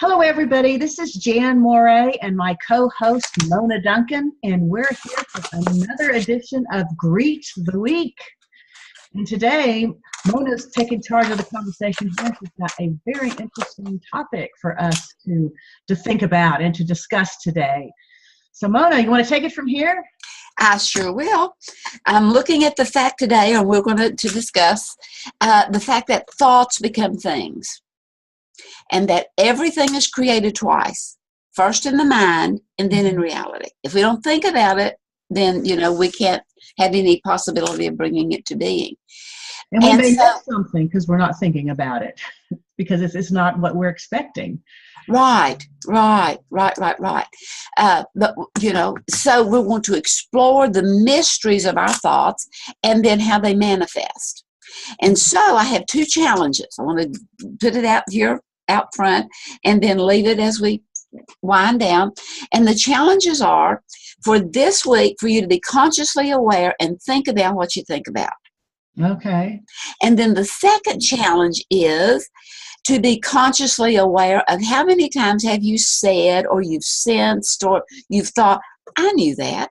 Hello, everybody. This is Jan More and my co-host, Mona Duncan, and we're here for another edition of Greet the Week. And today, Mona's taking charge of the conversation here. She's got a very interesting topic for us to think about and to discuss today. So, Mona, you want to take it from here? I sure will. I'm looking at the fact today, and we're going to discuss the fact that thoughts become things. And that everything is created twice, first in the mind and then in reality. If we don't think about it, then, we can't have any possibility of bringing it to being. And we may miss something because we're not thinking about it, because it's not what we're expecting. Right. But, so we want to explore the mysteries of our thoughts and then how they manifest. And so I have two challenges. I want to put it out here out front and then leave it as we wind down. And the challenges are for this week for you to be consciously aware and think about what you think about. Okay. And then the second challenge is to be consciously aware of how many times have you said or you've sensed or you've thought, I knew that.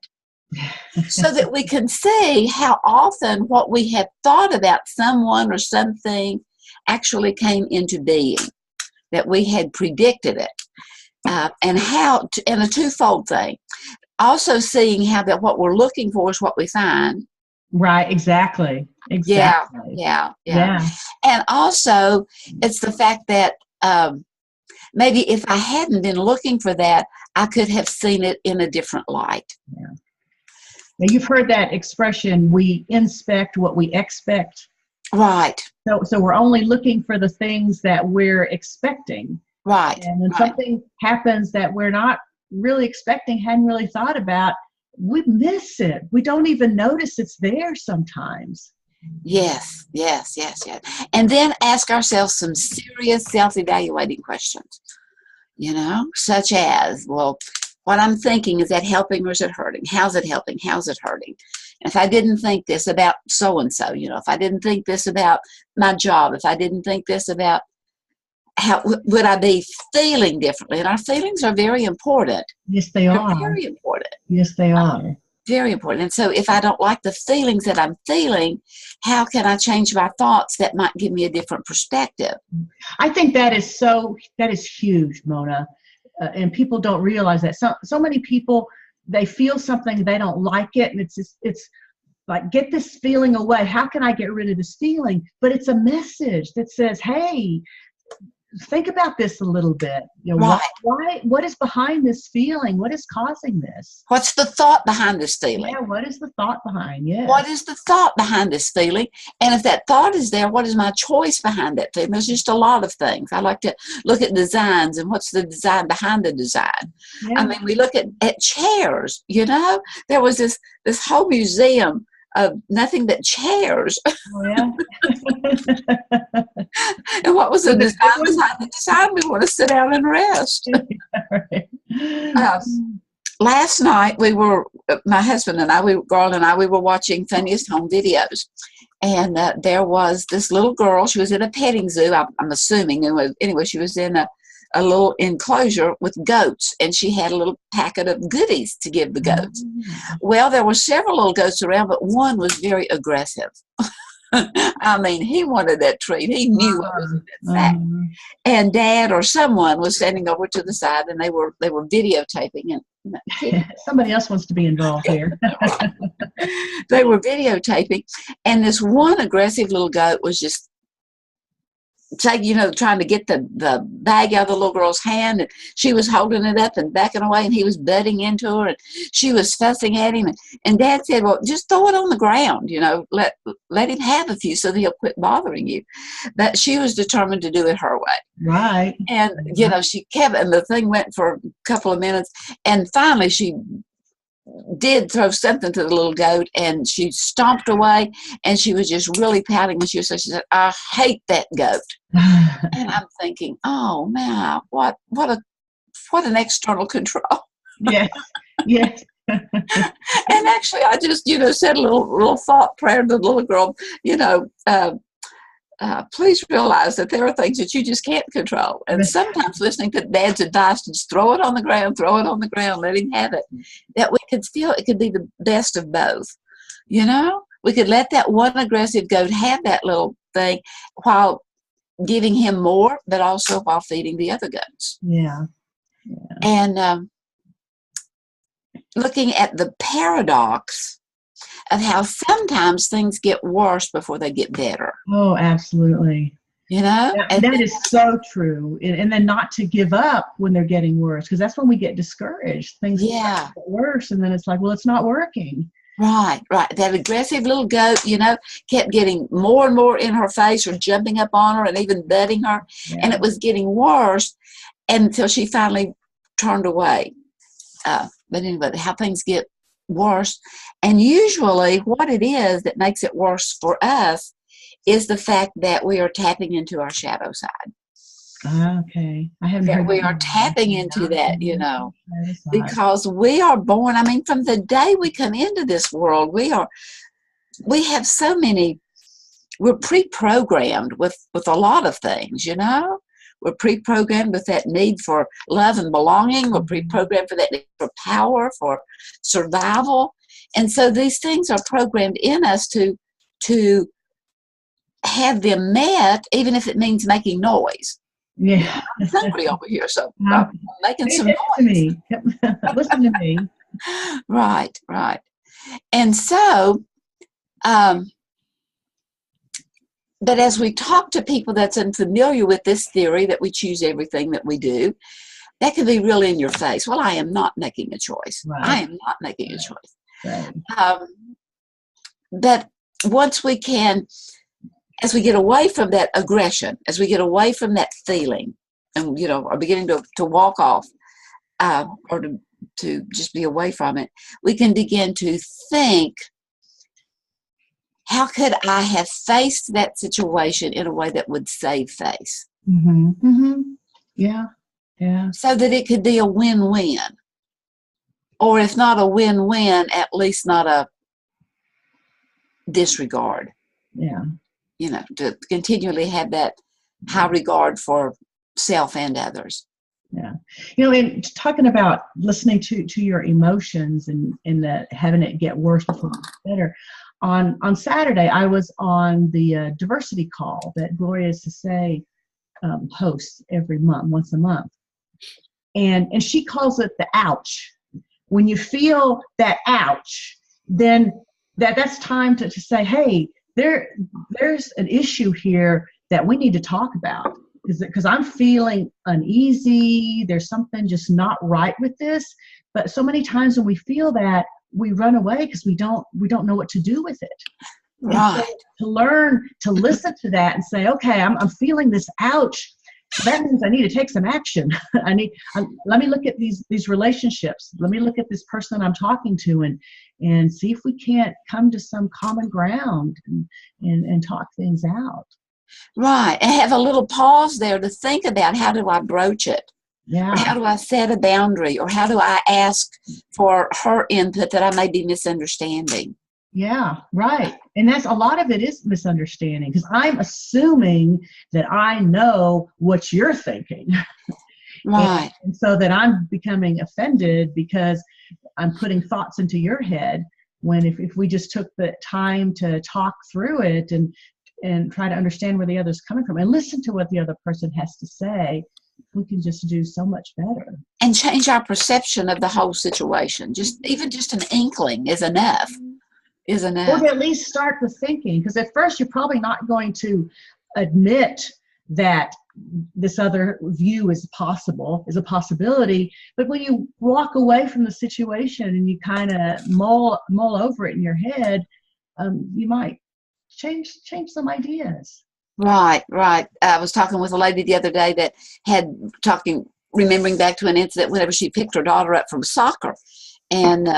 So that we can see how often what we have thought about someone or something actually came into being, that we had predicted it, and a twofold thing. Also seeing how that what we're looking for is what we find. Right, exactly. Yeah. And also, it's the fact that maybe if I hadn't been looking for that, I could have seen it in a different light. Yeah. Now, you've heard that expression, we inspect what we expect. Right. So we're only looking for the things that we're expecting. Right. And when something happens that we're not really expecting, hadn't really thought about, we miss it. We don't even notice it's there sometimes. Yes. And then ask ourselves some serious self-evaluating questions, such as, well, what I'm thinking, is that helping or is it hurting? How's it helping? How's it hurting? And if I didn't think this about so-and-so, if I didn't think this about my job, if I didn't think this about how would I be feeling differently? And our feelings are very important. Yes, they are. Very important. Yes, they are. Very important. And so if I don't like the feelings that I'm feeling, how can I change my thoughts that might give me a different perspective? I think that is huge, Mona. And people don't realize that. So many people, they feel something, they don't like it, and it's like, get this feeling away. How can I get rid of this feeling? But it's a message that says, hey, think about this a little bit. Right. Why? What is behind this feeling? What is causing this? What's the thought behind this feeling? Yeah, what is the thought behind? Yeah. What is the thought behind this feeling? And if that thought is there, what is my choice behind that feeling? There's just a lot of things. I like to look at designs and what's the design behind the design. Yeah. I mean, we look at chairs, There was this whole museum of nothing but chairs. Oh, yeah. And what was the design behind the design? We want to sit down and rest. Last night my husband and I, we were watching Funniest Home Videos. And there was this little girl. She was in a petting zoo, I'm assuming. Anyway, she was in a little enclosure with goats, and she had a little packet of goodies to give the goats. Well, there were several little goats around, but one was very aggressive. I mean, he wanted that treat. He knew what was in that sack. And Dad or someone was standing over to the side, and they were videotaping. And somebody else wants to be involved here. They were videotaping, and this one aggressive little goat was just trying to get the bag out of the little girl's hand, and she was holding it up and backing away, and he was butting into her, and she was fussing at him, and Dad said, well, just throw it on the ground, let him have a few so that he'll quit bothering you. But she was determined to do it her way. Right. And, she kept, and the thing went for a couple of minutes, and finally she did throw something to the little goat, and she stomped away, and she was just really pouting when she said, I hate that goat. And I'm thinking, oh man, what an external control. Yes. And actually I just said a little thought prayer to the little girl, please realize that there are things that you just can't control. And sometimes listening to Dad's advice to just throw it on the ground, let him have it, that we could still, it could be the best of both. You know, we could let that one aggressive goat have that little thing while giving him more, but also while feeding the other goats. Yeah. And looking at the paradox of how sometimes things get worse before they get better. Oh, absolutely. You know? And that is so true. And then not to give up when they're getting worse, because that's when we get discouraged. Things get worse, and then it's like, well, it's not working. Right. That aggressive little goat, you know, kept getting more and more in her face or jumping up on her and even butting her. Yeah. And it was getting worse until she finally turned away. But anyway, how things get worse. And usually what it is that makes it worse for us is the fact that we are tapping into our shadow side. Okay. I haven't heard we are tapping into that, you know, because we are born, I mean, from the day we come into this world, we have so many, we're pre-programmed with a lot of things, you know. We're pre-programmed with that need for love and belonging. We're pre-programmed for that need for power, for survival. And so these things are programmed in us to have them met, even if it means making noise. Yeah. I'm hungry over here, so I'm making some noise. To me. Listen to me. Right. And so, but as we talk to people that's unfamiliar with this theory that we choose everything that we do, that can be really in your face. Well, I am not making a choice. Right. I am not making a choice. Right. But once we can, as we get away from that aggression, as we get away from that feeling, and, you know, are beginning to walk off or to just be away from it, we can begin to think, how could I have faced that situation in a way that would save face? Mm-hmm. Mm-hmm. Yeah. So that it could be a win-win. Or if not a win-win, at least not a disregard. Yeah. You know, to continually have that high regard for self and others. Yeah. You know, and talking about listening to your emotions and having it get worse before it gets better. On Saturday, I was on the diversity call that Gloria Sase hosts every month, once a month. And she calls it the ouch. When you feel that ouch, then that's time to say, hey, there's an issue here that we need to talk about, because I'm feeling uneasy. There's something just not right with this. But so many times when we feel that, we run away because we don't know what to do with it. Right. So to learn to listen to that and say, okay, I'm feeling this ouch. That means I need to take some action. Let me look at these relationships. Let me look at this person I'm talking to and see if we can't come to some common ground and talk things out. Right. And have a little pause there to think about, how do I broach it? Yeah. Or how do I set a boundary? Or how do I ask for her input that I may be misunderstanding? Yeah, right. And that's a lot of it is misunderstanding, because I'm assuming that I know what you're thinking. Right. And so that I'm becoming offended because I'm putting thoughts into your head, when if we just took the time to talk through it and try to understand where the other's coming from and listen to what the other person has to say, we can just do so much better. And change our perception of the whole situation. Even just an inkling is enough. Or to at least start the thinking, because at first you're probably not going to admit that this other view is a possibility. But when you walk away from the situation and you kind of mull over it in your head, you might change some ideas. Right. I was talking with a lady the other day that remembering back to an incident whenever she picked her daughter up from soccer. And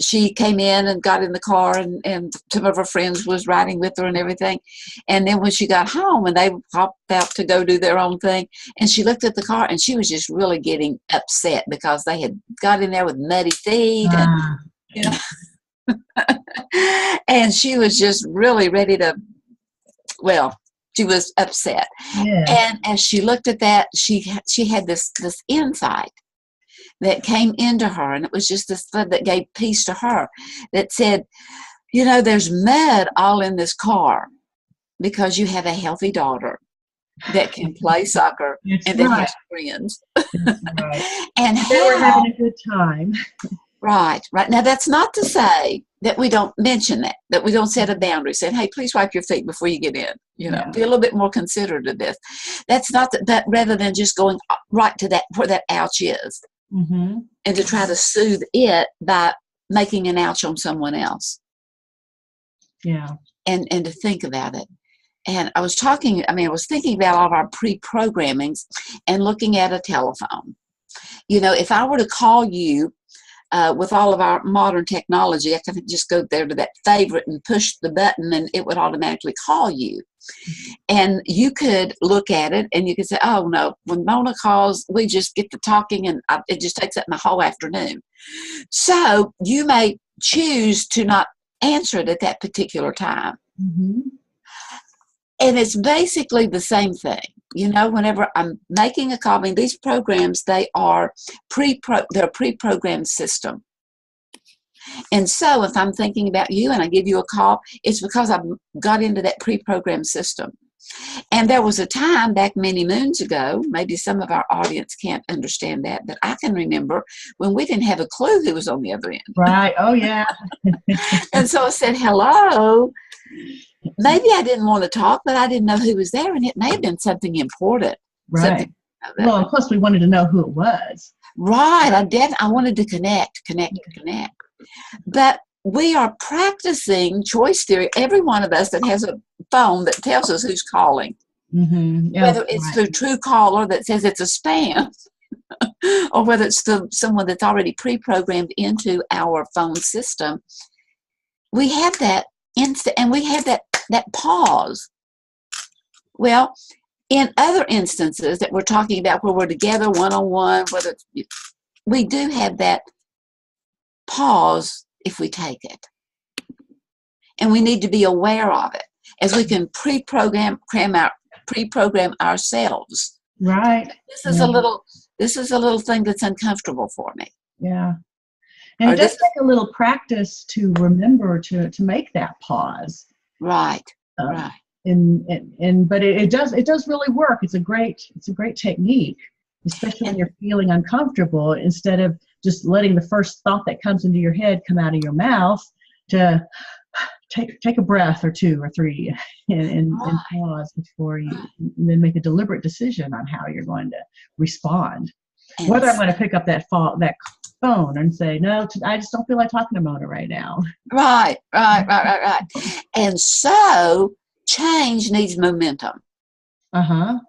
she came in and got in the car, and some of her friends was riding with her and everything. And then when she got home and they popped out to go do their own thing, and she looked at the car and she was just really getting upset because they had got in there with muddy feet. And, you know, and she was just really ready to, well, She was upset. Yeah. And as she looked at that, she had this insight that came into her, and it was just this thought that gave peace to her, that said, there's mud all in this car because you have a healthy daughter that can play soccer and that has friends. That's right. And they were having a good time. Right. Now, that's not to say that we don't mention that we don't set a boundary saying, hey, please wipe your feet before you get in. Be a little bit more considerate of this. That's not that rather than just going right to that where that ouch is, mm-hmm. and to try to soothe it by making an ouch on someone else. Yeah. And to think about it. And I was thinking about all of our pre-programmings and looking at a telephone. If I were to call you with all of our modern technology, I could just go there to that favorite and push the button and it would automatically call you. And you could look at it and you could say, oh no, when Mona calls, we just get to talking and it just takes up my whole afternoon. So you may choose to not answer it at that particular time. Mm-hmm. And it's basically the same thing. Whenever I'm making a call, these programs, they're a pre-programmed system. And so if I'm thinking about you and I give you a call, it's because I've got into that pre-programmed system. And there was a time back many moons ago, maybe some of our audience can't understand that, but I can remember when we didn't have a clue who was on the other end. Right. Oh, yeah. And so I said, hello. Maybe I didn't want to talk, but I didn't know who was there, and it may have been something important. Right. Well, plus we wanted to know who it was. Right. I wanted to connect. But we are practicing choice theory. Every one of us that has a phone that tells us who's calling, mm-hmm. Yeah, whether it's through Truecaller that says it's a spam, or whether it's someone that's already pre-programmed into our phone system, we have that instant, and we have that pause. Well, in other instances that we're talking about where we're together one-on-one, we do have that pause if we take it. And we need to be aware of it as we can pre-program ourselves. Right. This is a little thing that's uncomfortable for me. Yeah. And it does take a little practice to remember to make that pause. Right. Right. But it does really work. It's a great technique, especially when you're feeling uncomfortable, instead of just letting the first thought that comes into your head come out of your mouth, to take a breath or two or three and pause before you, and then make a deliberate decision on how you're going to respond. Whether I'm going to pick up that phone and say, no, I just don't feel like talking to Mona right now. Right. And so change needs momentum.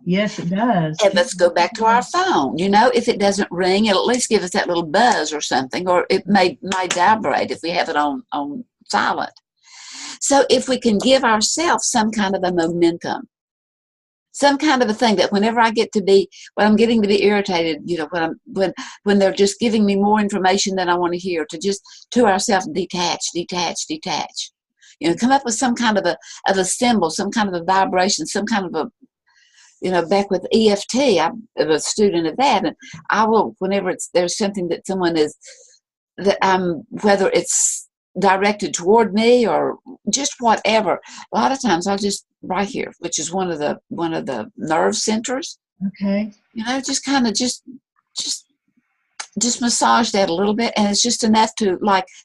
Yes, it does. And let's go back to our phone. If it doesn't ring, it'll at least give us that little buzz or something, or it may vibrate if we have it on silent. So if we can give ourselves some kind of a momentum, some kind of a thing that whenever I'm getting to be irritated, when they're just giving me more information than I want to hear, to ourselves detach. Come up with some kind of a symbol, some kind of a vibration, some kind of a, back with EFT, I'm a student of that, and I will, whenever there's something that someone is, whether it's directed toward me or just whatever, a lot of times I'll just right here, which is one of the nerve centers. Okay. Just kind of just massage that a little bit, and it's just enough to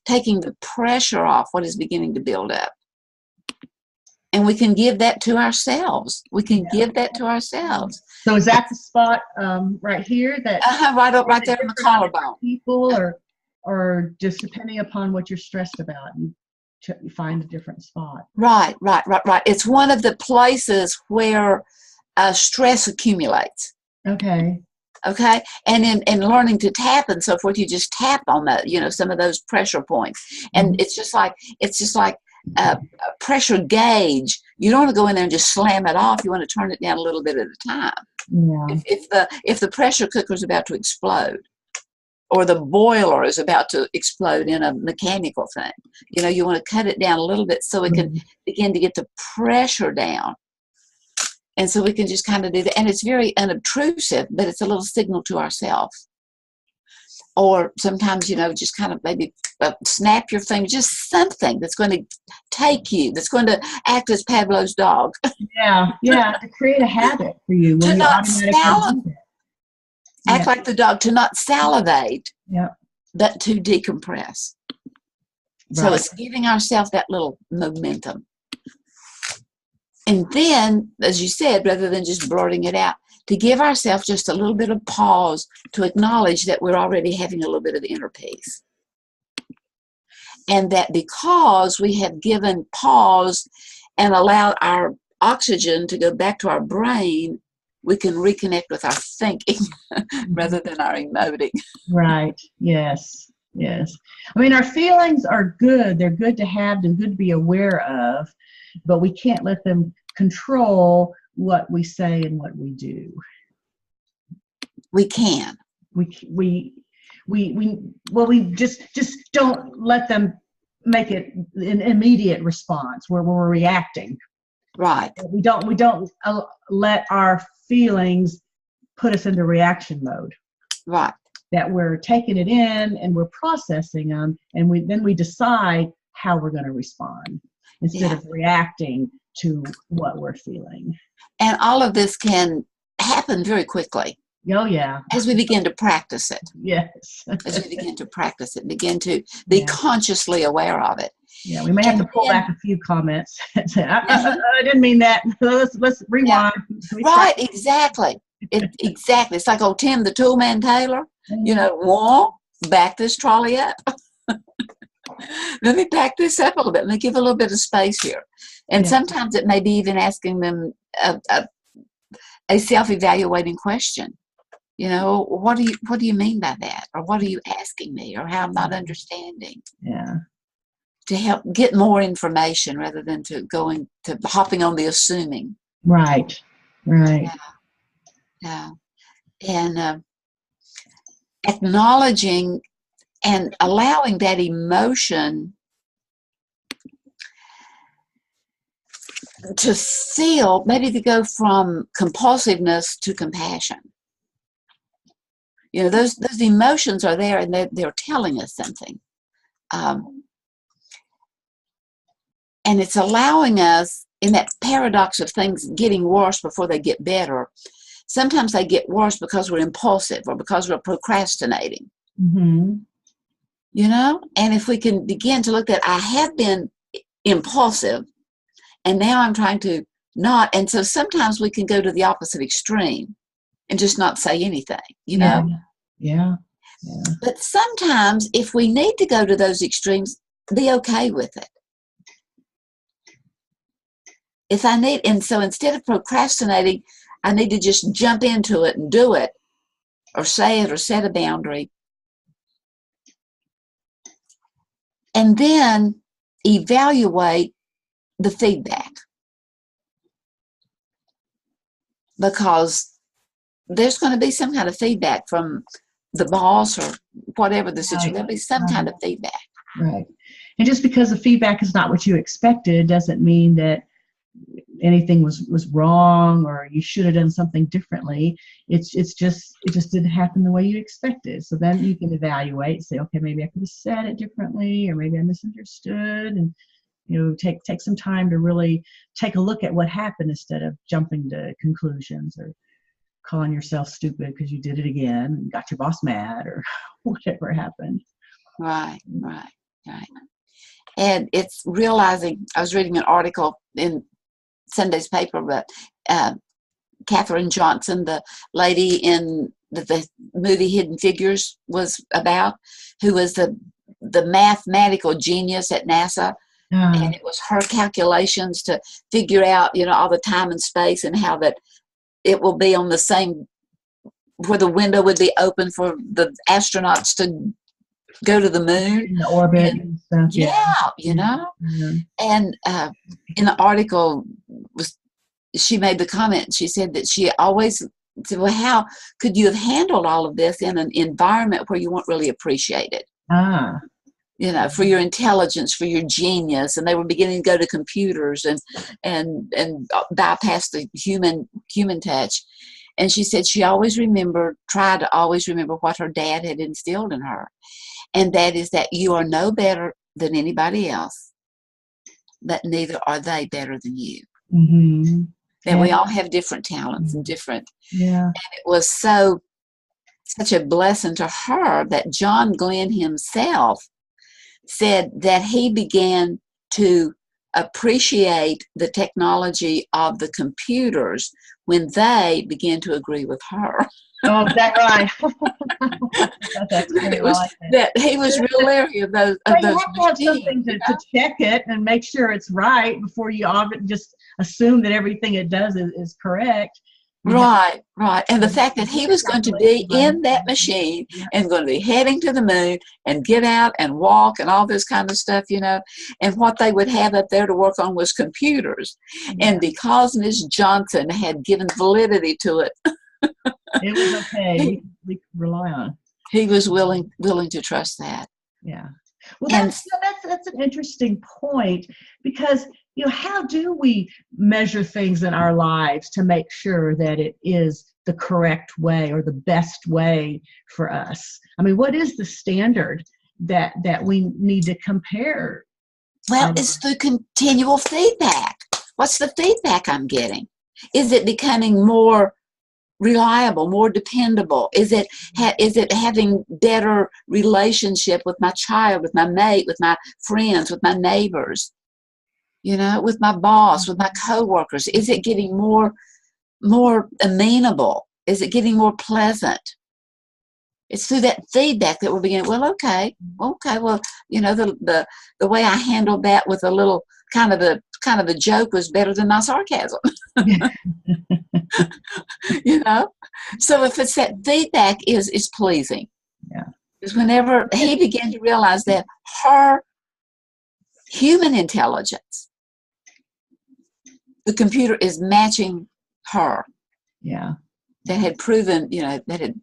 taking the pressure off what is beginning to build up. And we can give that to ourselves. So is that the spot right here? That right there in the collarbone. People or just depending upon what you're stressed about, you find a different spot. Right. It's one of the places where stress accumulates. Okay. And in learning to tap and so forth, you just tap on that, some of those pressure points. And it's just like a pressure gauge. You don't want to go in there and just slam it off. You want to turn it down a little bit at a time. Yeah. If the pressure cooker is about to explode, or the boiler is about to explode in a mechanical thing, you want to cut it down a little bit so it can begin to get the pressure down. And so we can just kind of do that. And it's very unobtrusive, but it's a little signal to ourselves. Or sometimes, just kind of maybe snap your finger, just something that's going to take you, that's going to act as Pavlov's dog. Yeah, to create a habit for you where To you not automatically do that. act like the dog, to not salivate, but to decompress. So Right. it's giving ourselves that little momentum. And then, as you said, rather than just blurting it out, to give ourselves just a little bit of pause to acknowledge that we're already having a little bit of inner peace. And that because we have given pause and allowed our oxygen to go back to our brain, we can reconnect with our thinking rather than our emoting. Right. Yes. Yes. I mean, our feelings are good. They're good to have and good to be aware of, but we can't let them control what we say and what we do. We can. We just don't let them make it an immediate response where we're reacting. Right. We don't let our feelings put us into reaction mode. Right. That we're taking it in and we're processing them, and then we decide how we're going to respond instead of reacting to what we're feeling. And all of this can happen very quickly. Oh, yeah. As we begin to practice it. Yes. As we begin to practice it, begin to be consciously aware of it. Yeah, we may have to pull back a few comments and say, I didn't mean that. Let's rewind. Yeah. Right, exactly. Exactly. It's like old Tim the Toolman Taylor. Back this trolley up. Let me back this up a little bit. Let me give a little bit of space here. And sometimes it may be even asking them a self-evaluating question. What do you mean by that? Or what are you asking me? Or how I'm not understanding? Yeah. To help get more information rather than to hopping on the assuming. Right. Yeah. And acknowledging and allowing that emotion to feel, maybe to go from compulsiveness to compassion. Those emotions are there and they're telling us something. And it's allowing us, in that paradox of things getting worse before they get better, sometimes they get worse because we're impulsive or because we're procrastinating. Mm-hmm. And if we can begin to look at, I have been impulsive and now I'm trying to not. And so sometimes we can go to the opposite extreme and just not say anything, Yeah. But sometimes if we need to go to those extremes, be okay with it. And so instead of procrastinating, I need to just jump into it and do it, or say it, or set a boundary. And then evaluate the feedback. Because there's going to be some kind of feedback from the boss or whatever the situation. There'll be some kind of feedback. Right. And just because the feedback is not what you expected doesn't mean that anything was wrong or you should have done something differently. It just didn't happen the way you expected. So then you can evaluate, say, okay, maybe I could have said it differently, or maybe I misunderstood, and take some time to really take a look at what happened instead of jumping to conclusions or calling yourself stupid because you did it again and got your boss mad or whatever happened. Right. And it's realizing, I was reading an article in Sunday's paper about Katherine Johnson, the lady in the movie Hidden Figures was about, who was the mathematical genius at NASA. And it was her calculations to figure out, all the time and space, and how that it will be on the same, where the window would be open for the astronauts to go to the moon. In the orbit and stuff. Mm-hmm. And in the article, she made the comment, she said that she always said, well, how could you have handled all of this in an environment where you weren't really appreciated? you know, for your intelligence, for your genius, and they were beginning to go to computers and bypass the human touch. And she said she always tried to always remember what her dad had instilled in her, and that is that you are no better than anybody else, but neither are they better than you. Mm-hmm. That we all have different talents and different. Yeah. And it was such a blessing to her that John Glenn himself said that he began to appreciate the technology of the computers when they began to agree with her. Oh, is that right? That's great. It was, I like that. that he was real leery of those But you those have to have something to check it and make sure it's right before you just assume that everything it does is correct. Right. And the fact that he was going to be in that machine Yeah. and going to be heading to the moon and get out and walk and all this kind of stuff, you know, and what they would have up there to work on was computers. Yeah. And because Miss Johnson had given validity to it, it was okay. We rely on. He was willing to trust that. Yeah. Well, that's an interesting point, because how do we measure things in our lives to make sure that it is the correct way or the best way for us? I mean, what is the standard that we need to compare? Well, it's the continual feedback. What's the feedback I'm getting? Is it becoming more reliable, more dependable? Is it having better relationship with my child, with my mate, with my friends, with my neighbors, with my boss, with my coworkers? Is it getting more amenable? Is it getting more pleasant? It's through that feedback that we're beginning. Well, okay. Well, the way I handled that with a little kind of a joke was better than my sarcasm. So if it's that feedback is pleasing. Yeah. Because whenever he began to realize that her human intelligence, the computer is matching her. Yeah. That had proven, that had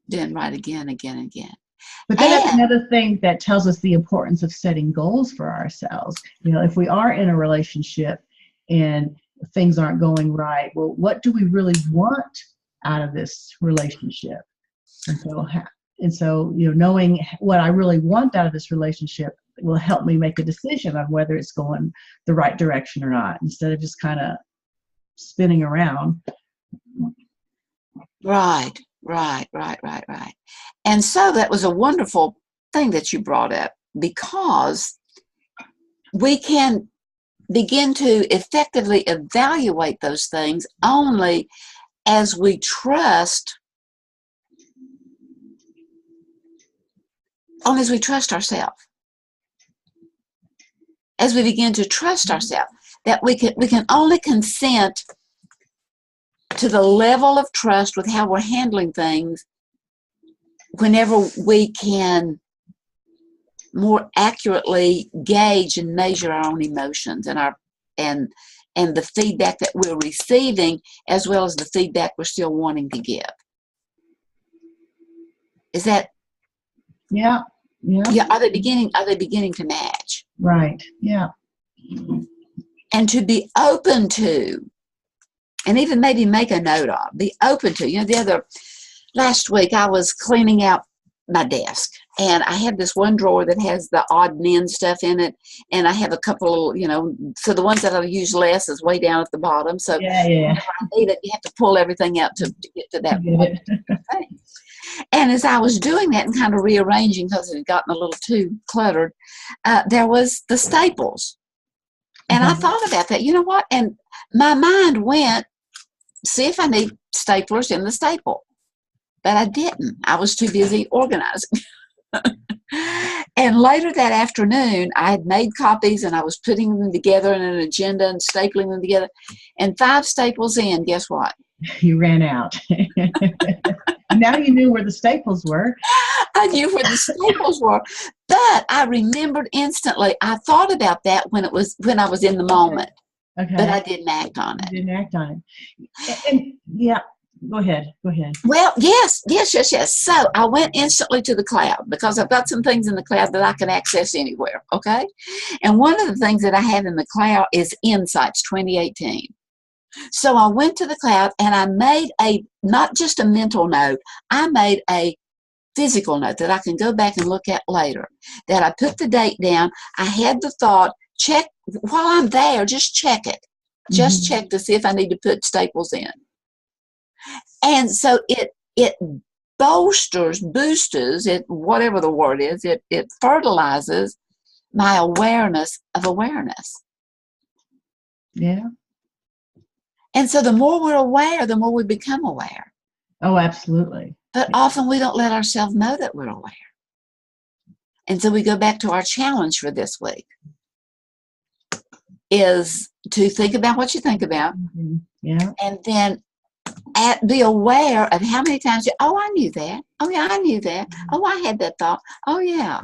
done right again. But that's another thing that tells us the importance of setting goals for ourselves. If we are in a relationship and things aren't going right, well, what do we really want out of this relationship? And so knowing what I really want out of this relationship will help me make a decision on whether it's going the right direction or not, instead of just kind of spinning around. Right. And so that was a wonderful thing that you brought up, because we can begin to effectively evaluate those things only as we trust ourselves. As we begin to trust ourselves, that we can only consent to the level of trust with how we're handling things whenever we can more accurately gauge and measure our own emotions and the feedback that we're receiving, as well as the feedback we're still wanting to give. Is that? Yeah. Are they beginning to match? Right. Yeah. And to be open to, and even maybe make a note of, be open to. Last week I was cleaning out my desk, and I have this one drawer that has the odd men stuff in it, and I have a couple, so the ones that I use less is way down at the bottom. So yeah. I need it, you have to pull everything out to get to that point. And as I was doing that and kind of rearranging, because it had gotten a little too cluttered, there was the staples. And I thought about that, you know what? And my mind went, see if I need staplers in the staple. But I didn't. I was too busy organizing. And later that afternoon, I had made copies and I was putting them together in an agenda and stapling them together. And 5 staples in, guess what? You ran out. Now you knew where the staples were. I knew where the staples were, but I remembered instantly. I thought about that when I was in the moment, okay. But I didn't act on it. You didn't act on it. And yeah, Go ahead. Go ahead. Well, yes. So I went instantly to the cloud because I've got some things in the cloud that I can access anywhere. Okay. And one of the things that I have in the cloud is Insights 2018. So I went to the cloud and I made not just a mental note, I made a physical note that I can go back and look at later. That I put the date down. I had the thought, check while I'm there, just check it. Just check to see if I need to put staples in. And so it boosts it, whatever the word is, it fertilizes my awareness of awareness. Yeah. And so the more we're aware, the more we become aware. Oh, absolutely. But often we don't let ourselves know that we're aware. And so we go back to our challenge for this week is to think about what you think about. Yeah. And then be aware of how many times oh, I knew that. Oh, yeah, I knew that. Oh, I had that thought. Oh, yeah.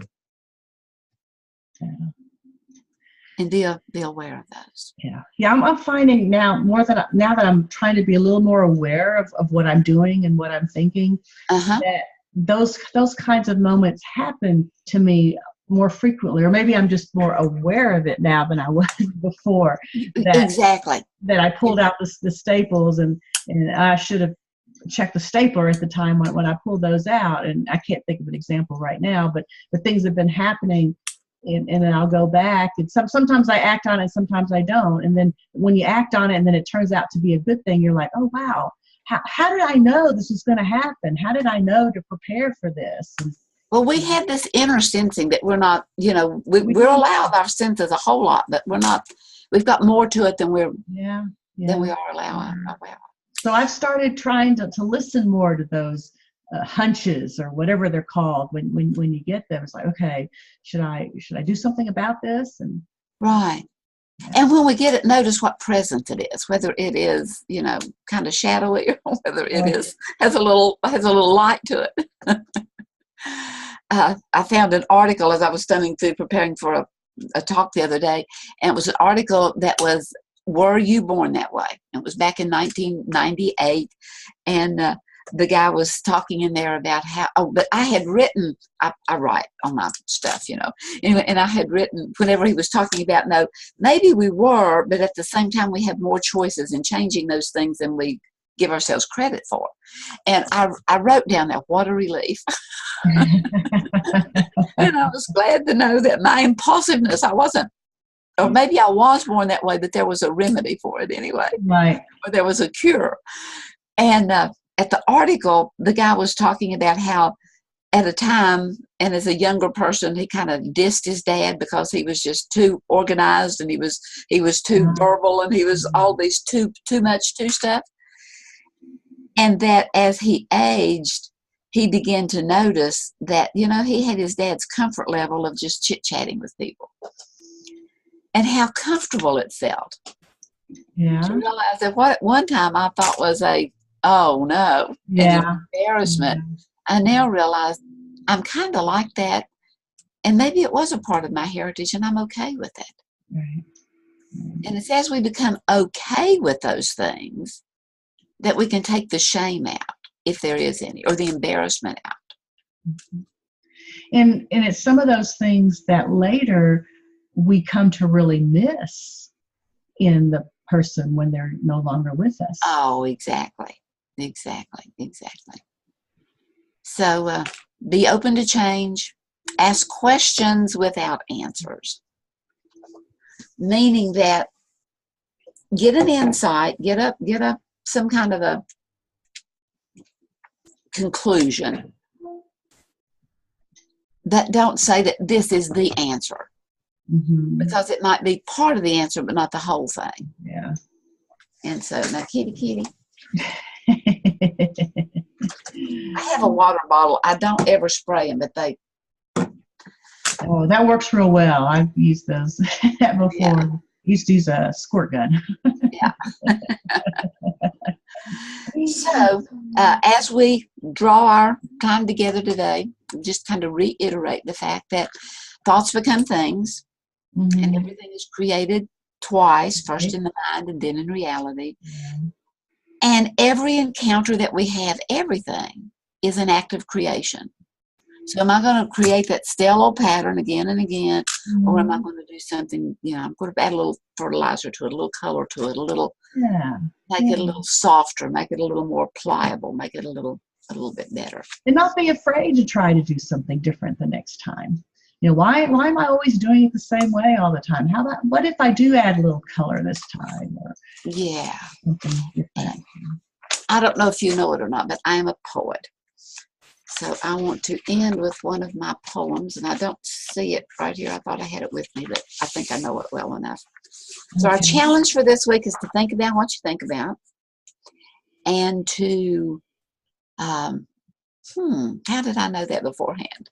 And be aware of those. Yeah. I'm finding now now that I'm trying to be a little more aware of what I'm doing and what I'm thinking, that those kinds of moments happen to me more frequently, or maybe I'm just more aware of it now than I was before. Exactly. That I pulled out the staples and I should have checked the stapler at the time when I pulled those out. And I can't think of an example right now, but the things have been happening. And then I'll go back, and sometimes I act on it, sometimes I don't. And then when you act on it and then it turns out to be a good thing, you're like, oh, wow, how did I know this was going to happen? How did I know to prepare for this? Well, we have this inner sensing that we're not, we're allowed our senses a whole lot, but we've got more to it than than we are allowing. So I've started trying to listen more to those hunches or whatever they're called when you get them. It's like, okay, should I do something about this? And right. And when we get it, notice what presence it is, whether it is, kind of shadowy or whether it has a little light to it. I found an article as I was studying through preparing for a talk the other day, and it was an article that was, "Were you born that way?" It was back in 1998, and the guy was talking in there about but I had written, I write on my stuff, anyway, and I had written, whenever he was talking about, no, maybe we were, but at the same time we have more choices in changing those things than we give ourselves credit for. And I wrote down that, what a relief. And I was glad to know that my impulsiveness, I wasn't, or maybe I was born that way, but there was a remedy for it anyway. Right. Or there was a cure. And at the article, the guy was talking about how at a time, and as a younger person, he kind of dissed his dad because he was just too organized and he was too verbal and he was all these too much stuff. And that as he aged, he began to notice that, he had his dad's comfort level of just chit-chatting with people and how comfortable it felt. Yeah. To realize that what at one time I thought was oh no, an embarrassment. I now realize I'm kind of like that, and maybe it was a part of my heritage, and I'm okay with it. Right. And it's as we become okay with those things that we can take the shame out, if there is any, or the embarrassment out. Mm-hmm. And it's some of those things that later we come to really miss in the person when they're no longer with us. Oh, exactly. So be open to change. Ask questions without answers. Meaning that get an insight, get up some kind of a conclusion. That don't say that this is the answer. Mm-hmm. Because it might be part of the answer, but not the whole thing. Yeah. And so now kitty. I have a water bottle. I don't ever spray them, but they. Oh, that works real well. I've used those before. Yeah. Used to use a squirt gun. Yeah. So, as we draw our time together today, just kind of reiterate the fact that thoughts become things, and everything is created twice, first in the mind and then in reality. And every encounter that we have, everything, is an act of creation. So am I going to create that stellar pattern again and again, or am I going to do something, I'm going to add a little fertilizer to it, a little color to it, make it a little softer, make it a little more pliable, make it a little bit better. And not be afraid to try to do something different the next time. Why am I always doing it the same way all the time? What if I do add a little color this time? Or something different? I don't know if you know it or not, but I am a poet. So I want to end with one of my poems, and I don't see it right here. I thought I had it with me, but I think I know it well enough. So our challenge for this week is to think about what you think about, and to, how did I know that beforehand?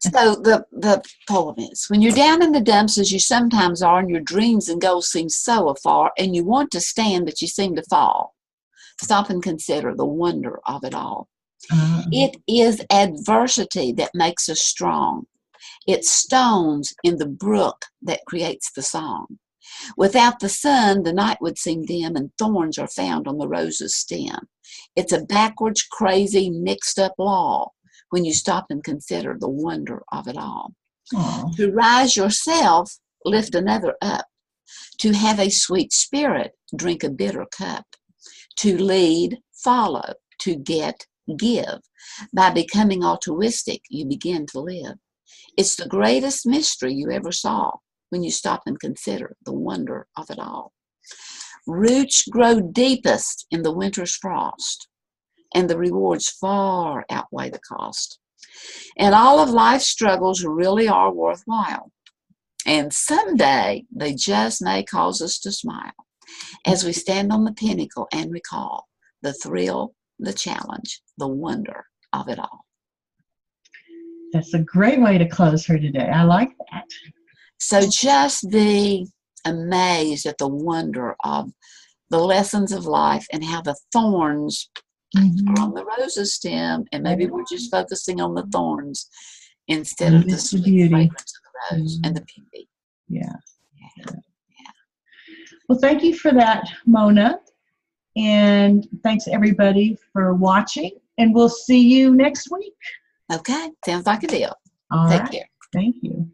So the poem is, when you're down in the dumps, as you sometimes are, and your dreams and goals seem so afar, and you want to stand, but you seem to fall, stop and consider the wonder of it all. It is adversity that makes us strong. It's stones in the brook that creates the song. Without the sun, the night would seem dim, and thorns are found on the rose's stem. It's a backwards, crazy, mixed-up law when you stop and consider the wonder of it all. Aww. To rise yourself, lift another up. To have a sweet spirit, drink a bitter cup. To lead, follow. To get, give. By becoming altruistic, you begin to live. It's the greatest mystery you ever saw when you stop and consider the wonder of it all. Roots grow deepest in the winter's frost, and the rewards far outweigh the cost. And all of life's struggles really are worthwhile. And someday they just may cause us to smile as we stand on the pinnacle and recall the thrill, the challenge, the wonder of it all. That's a great way to close her today. I like that. So just be amazed at the wonder of the lessons of life and how the thorns are on the rose's stem, and maybe we're just focusing on the thorns instead of the sweet fragrance of the rose and the beauty. Yeah. Well, thank you for that, Mona. And thanks, everybody, for watching. And we'll see you next week. Okay. Sounds like a deal. All Take right. care. Thank you.